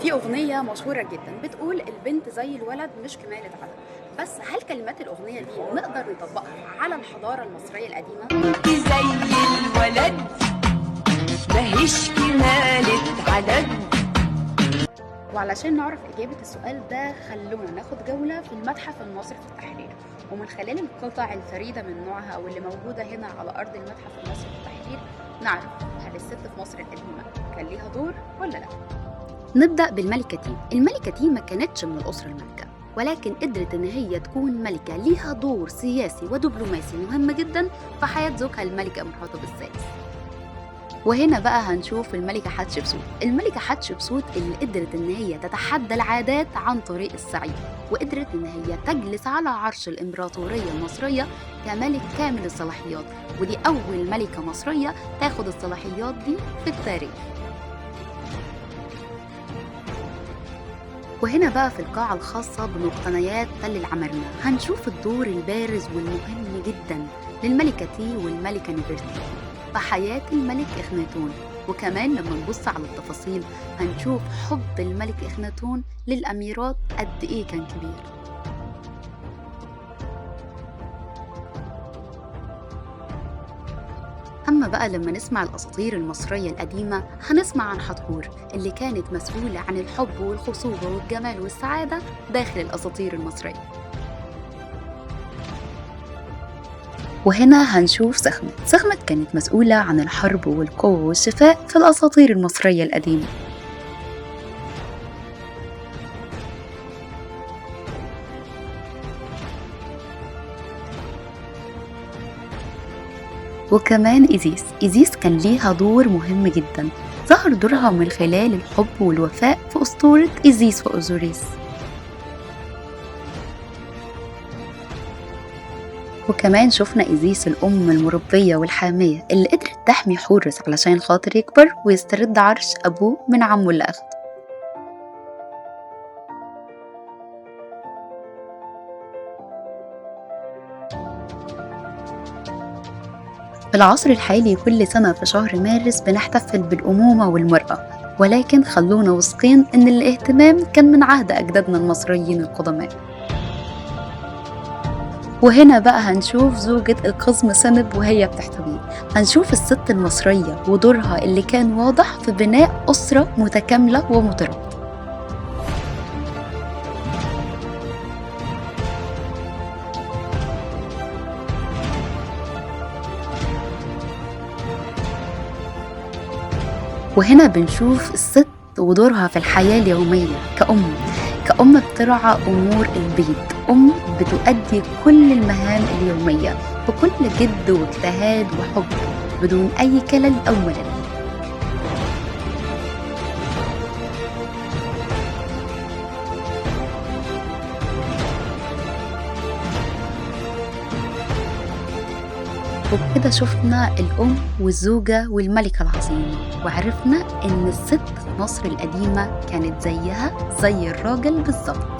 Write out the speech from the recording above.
في أغنية مشهورة جدا بتقول البنت زي الولد مش كمالة عدد. بس هل كلمات الأغنية دي نقدر نطبقها على الحضارة المصرية القديمة؟ انت زي الولد ماهيش كمالة عدد. وعلشان نعرف إجابة السؤال ده خلونا ناخد جولة في المتحف المصري في التحرير، ومن خلال القطع الفريدة من نوعها واللي موجودة هنا على أرض المتحف المصري في التحرير نعرف هل الست في مصر القديمة كان ليها دور ولا لا. نبدأ بالملكة تي. الملكة تي ما كانتش من الأسرة المالكة، ولكن قدرت إن هي تكون ملكة ليها دور سياسي ودبلوماسي مهم جدا في حياة زوجها الملك أمنحتب الثالث. وهنا بقى هنشوف الملكة حتشبسوت. الملكة حتشبسوت اللي قدرت إن هي تتحدى العادات عن طريق السعي، وقدرت إن هي تجلس على عرش الإمبراطورية المصرية كملك كامل الصلاحيات، ودي أول ملكة مصرية تاخد الصلاحيات دي في التاريخ. وهنا بقى في القاعة الخاصة بمقتنيات تل العمارنة هنشوف الدور البارز والمهم جدا للملكة تي والملكة نفرتي في حياة الملك إخناتون. وكمان لما نبص على التفاصيل هنشوف حب الملك إخناتون للأميرات قد إيه كان كبير. أما بقى لما نسمع الأساطير المصرية القديمة هنسمع عن حتحور اللي كانت مسؤولة عن الحب والخصوبة والجمال والسعادة داخل الأساطير المصرية. وهنا هنشوف سخمت. سخمت كانت مسؤولة عن الحرب والقوة والشفاء في الأساطير المصرية القديمة. وكمان إيزيس كان ليها دور مهم جدا، ظهر دورها من خلال الحب والوفاء في أسطورة إيزيس وأوزوريس. وكمان شفنا إيزيس الأم المربية والحامية اللي قدرت تحمي حورس علشان خاطر يكبر ويسترد عرش أبوه من عمه اللي أخده. في العصر الحالي كل سنة في شهر مارس بنحتفل بالأمومة والمرأة، ولكن خلونا واثقين إن الاهتمام كان من عهد أجدادنا المصريين القدماء. وهنا بقى هنشوف زوجة القزم سنب وهي بتحتويه. هنشوف الست المصرية ودورها اللي كان واضح في بناء أسرة متكاملة ومترابطة. وهنا بنشوف الست ودورها في الحياة اليومية كأم بترعى أمور البيت، أم بتؤدي كل المهام اليومية بكل جد واجتهاد وحب بدون أي كلل أو ملل. وبكده شفنا الأم والزوجة والملكة العظيمة، وعرفنا إن الست في مصر القديمة كانت زيها زي الراجل بالظبط.